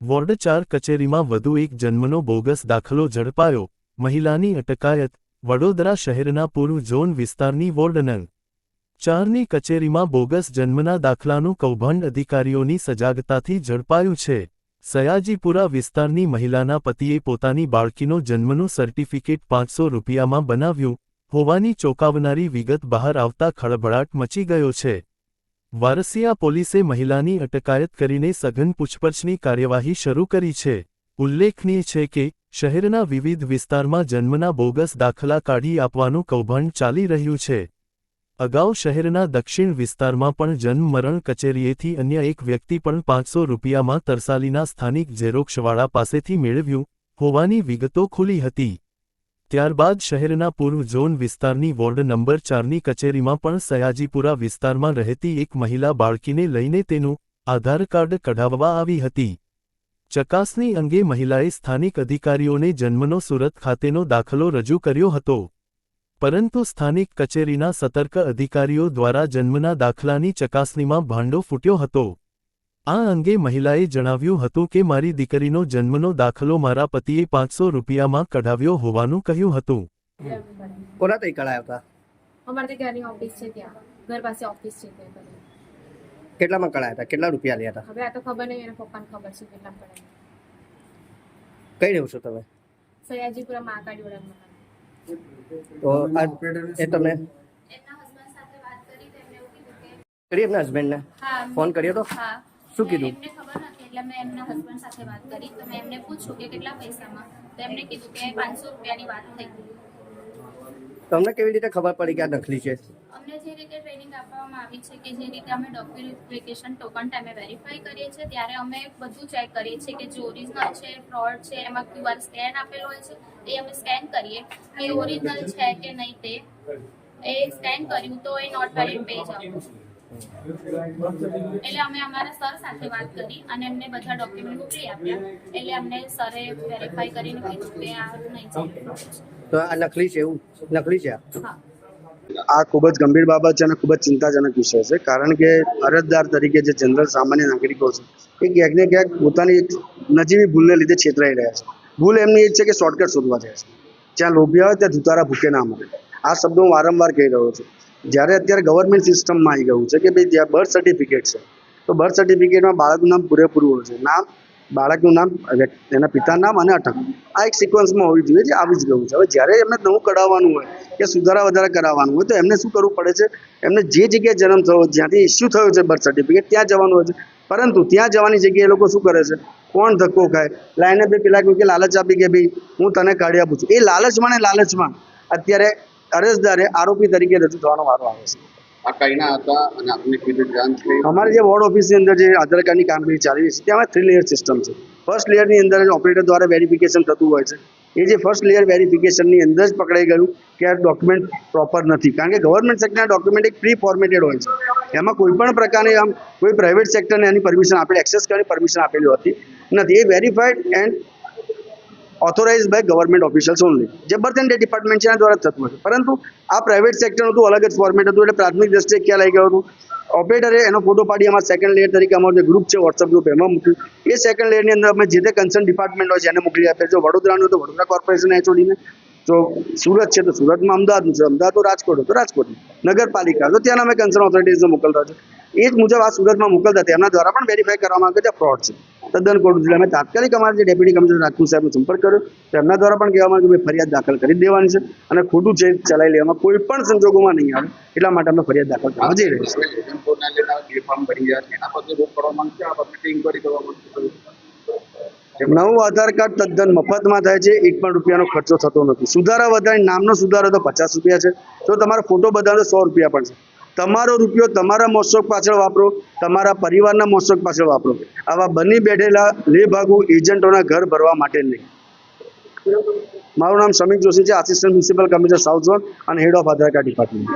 Ward 4 કચેરીમાં વધુ એક જન્મનો બોગસ દાખલો ઝડપાયો. મહિલાની અટકાયત. વડોદરા શહેરના પૂર્વ ઝોન વિસ્તારની વોર્ડ નં. 4ની કચેરીમાં બોગસ જન્મના દાખલાનું કૌભાંડ અધિકારીઓની સજાગતાથી ઝડપાયું છે. સયાજીપુરા વિસ્તારની મહિલાના પતિએ પોતાની બાળકીનો જન્મનું સર્ટિફિકેટ 500 રૂપિયામાં બનાવ્યું હોવાની ચોંકાવનારી વિગત બહાર આવતા ખળભળાટ મચી ગયો છે. વારસિયા પોલીસે મહિલાની અટકાયત કરીને સઘન પૂછપરછની કાર્યવાહી શરૂ કરી છે. ઉલ્લેખનીય છે કે, શહેરના વિવિધ વિસ્તારમાં જન્મના બોગસ દાખલા કાઢી આપવાનું કૌભાંડ ચાલી રહ્યું છે. અગાઉ શહેરના દક્ષિણ વિસ્તારમાં પણ જન્મ મરણ કચેરીએથી અન્ય એક વ્યક્તિ પણ 500 રૂપિયામાં તરસાલીના સ્થાનિક ઝેરોક્ષવાળા પાસેથી મેળવ્યું હોવાની વિગતો ખુલી હતી. ત્યારબાદ શહેરના પૂર્વ ઝોન વિસ્તારની વોર્ડ નંબર 4ની કચેરીમાં પણ સયાજીપુરા વિસ્તારમાં રહેતી એક મહિલા બાળકીને લઈને તેનું આધાર કાર્ડ કઢાવવા આવી હતી. ચકાસણી અંગે મહિલાએ સ્થાનિક અધિકારીઓને જન્મનો સુરત ખાતેનો દાખલો રજૂ કર્યો હતો. પરંતુ સ્થાનિક કચેરીના સતર્ક અધિકારીઓ દ્વારા જન્મના દાખલાની ચકાસણીમાં ભાંડો ફૂટ્યો હતો. આ અંગે મહિલાએ જણાવ્યું હતું કે મારી દીકરીનો જન્મનો દાખલો મારા પતિએ 500 રૂપિયામાં કઢાવ્યો હોવાનું કહ્યું હતું. કોના તઈ કઢાયા હતા? અમારે ઘરની ઓફિસ છે, ત્યાં ઘર પાસે ઓફિસ છે ત્યાં. કેટલામાં કઢાયા હતા? કેટલા રૂપિયા લીધા હતા? હવે આ તો ખબર નહીં, એના પપ્પાને ખબર છે કેટલા કઢાયા. કઈ રહ્યો છો તમે? સયાજીપુરા મહાકાળી વડામાં. તો એ તમે એમના હસબન્ડ સાથે વાત કરી તો એમને એવું કીધું કે કરી એમના હસબન્ડને ફોન કર્યો તો હા, શું કીધું? એમને ખબર નથી એટલે મેં એમના હસબન્ડ સાથે વાત કરી તો મેં એમને પૂછ્યું કે કેટલા પૈસામાં, તો એમને કીધું કે 500 રૂપિયાની વાત થઈ. તમને કેવી રીતે ખબર પડી કે આ નકલી છે? અમને જે રીતે ટ્રેનિંગ આપવામાં આવી છે કે જે રીતે અમે ડોક્યુમેન્ટેશન ટોકન ટાઈમે વેરીફાઈ કરીએ છીએ ત્યારે અમે બધું ચેક કરીએ છીએ કે જે ઓરિજિનલ છે, ફ્રોડ છે, એમાં QR સ્કેન આપેલો હોય છે એ અમે સ્કેન કરીએ કે ઓરિજિનલ છે કે નહીં તે. એ સ્કેન કર્યું તો એ નોટ વેલિડ પેજ આવ્યું. એટલે અમે અમારા સર સાથે વાત કરી અને એમને બધા ડોક્યુમેન્ટ મોકલી આપ્યા. એટલે અમને સરે વેરીફાઈ કરીને કીધું કે આ નહીં છે. તો આ નકલી છે? એવું નકલી છે? હા. આ ખૂબ જ ગંભીર બાબત છે અને ખૂબ જ ચિંતાજનક વિષય છે. કારણ કે અરજદાર તરીકે જે જનરલ સામાન્ય નાગરિકો છે એ ક્યાંક ને ક્યાંક પોતાની નજીવી ભૂલને લીધે છેતરાઈ રહ્યા છે. ભૂલ એમની એ જ છે કે શોર્ટકટ શોધવા જાય છે. જ્યાં લોભિયા હોય ત્યાં ધુતારા ભૂકે ના મળે. આ શબ્દો હું વારંવાર કહી રહ્યો છું. જ્યારે અત્યારે ગવર્મેન્ટ સિસ્ટમમાં આવી ગયું છે કે ભાઈ જ્યાં બર્થ સર્ટિફિકેટ છે તો બર્થ સર્ટિફિકેટમાં બાળકનું નામ પૂરેપૂરું હોય છે. નામ, બાળકનું નામ, એના પિતાનું નામ અને અટક. આ એક સિક્વન્સમાં હોવી જોઈએ, જે આવી જ ગયું છે. હવે જ્યારે એમને નવું કઢાવવાનું હોય કે સુધારા વધારા કરાવવાનું હોય તો એમને શું કરવું પડે છે? એમને જે જગ્યાએ જન્મ થયો, જ્યાંથી ઇસ્યુ થયો છે બર્થ સર્ટિફિકેટ, ત્યાં જવાનું હોય છે. પરંતુ ત્યાં જવાની જગ્યાએ એ લોકો શું કરે છે? કોણ ધક્કો ખાય? લાઈને બે પેલા કે લાલચ આપી કે ભાઈ હું તને કાઢી આપું છું. એ લાલચમાં ને લાલચમાં અત્યારે અરજદારે આરોપી તરીકે રજૂ થવાનો વારો આવે છે. આ કઈના હતા અને આપને કીધું જાણ થઈ? અમારી જે વોર્ડ ઓફિસની અંદર જે આધાર કાર્ડની કામગીરી ચાલી રહી છે ત્યાં 3 લેયર સિસ્ટમ છે. ફર્સ્ટ લેયરની અંદર ઓપરેટર દ્વારા વેરિફિકેશન થતું હોય છે. એ જે ફર્સ્ટ લેયર વેરિફિકેશનની અંદર જ પકડાઈ ગયું કે આ ડોક્યુમેન્ટ પ્રોપર નથી. કારણ કે ગવર્મેન્ટ સેક્ટરના ડોક્યુમેન્ટ એક પ્રી ફોર્મેટેડ હોય છે. એમાં કોઈ પણ પ્રકારની આમ કોઈ પ્રાઇવેટ સેક્ટરને એની પરમિશન આપેલી, એક્સેસ કરવાની પરમિશન આપેલી હોતી નથી. એ verified and authorise by government officials only. જે બર્થ એન્ડ ડેથ ડિપાર્ટમેન્ટ છે એના દ્વારા થતું હોય છે. પરંતુ આ પ્રાઇવેટ સેક્ટરનું હતું, અલગ જ ફોર્મેટ હતું. એટલે પ્રાથમિક દ્રષ્ટિએ ખ્યાલ આવી ગયો હતું. ઓપરેટરે એનો ફોટો પાડી અમારા સેકન્ડ લેયર તરીકે અમારું જે ગ્રુપ છે વોટ્સઅપ ગ્રુપ એમાં મૂક્યું. એ સેકન્ડ લેયરની અંદર અમે જે તે કન્સર્ન ડિપાર્ટમેન્ટ હોય છે એને મોકલી આપે. જો વડોદરાનું તો વડોદરા કોર્પોરેશન એચઓડીને, જો સુરત છે તો સુરતમાં, અમદાવાદનું છે અમદાવાદ, તો રાજકોટ તો રાજકોટ, નગરપાલિકા તો ત્યાંના અમે કન્સર્ન ઓથોરિટીઝને મોકલતા છે. એ જ મુજબ આ સુરતમાં મોકલતા તેમના દ્વારા પણ વેરીફાઈ કરવામાં આવે કે ફ્રોડ છે. તદ્દન ખોટું છે. અમે તાત્કાલિક અમારા જે ડેપ્યુટી કમિશનર રાજપૂત સાહેબનો સંપર્ક કર્યો. તેમના દ્વારા પણ કહેવામાં આવ્યું કે ફરિયાદ દાખલ કરી દેવાની છે અને ખોટું છે ચલાવી લેવામાં કોઈ પણ સંજોગોમાં નહીં આવે. એટલા માટે અમે ફરિયાદ દાખલ કરવા જઈ રહી છીએ. નવું આધાર કાર્ડ તદ્દન મફતમાં થાય છે. 1 પણ રૂપિયાનો ખર્ચો થતો નથી. સુધારા વધારે, નામનો સુધારો તો 50 રૂપિયા છે. જો તમારો ફોટો બધાનો 100 રૂપિયા પણ છે. તમારો રૂપિયો તમારા મોજશોખ પાછળ વાપરો, તમારા પરિવારના મોજશોખ પાછળ વાપરો. આવા બની બેઠેલા લેભાગુ એજન્ટોના ઘર ભરવા માટે નહીં. મારું નામ સમીક જોશી છે, assistant municipal commissioner south zone અને head of Aadhaar card department.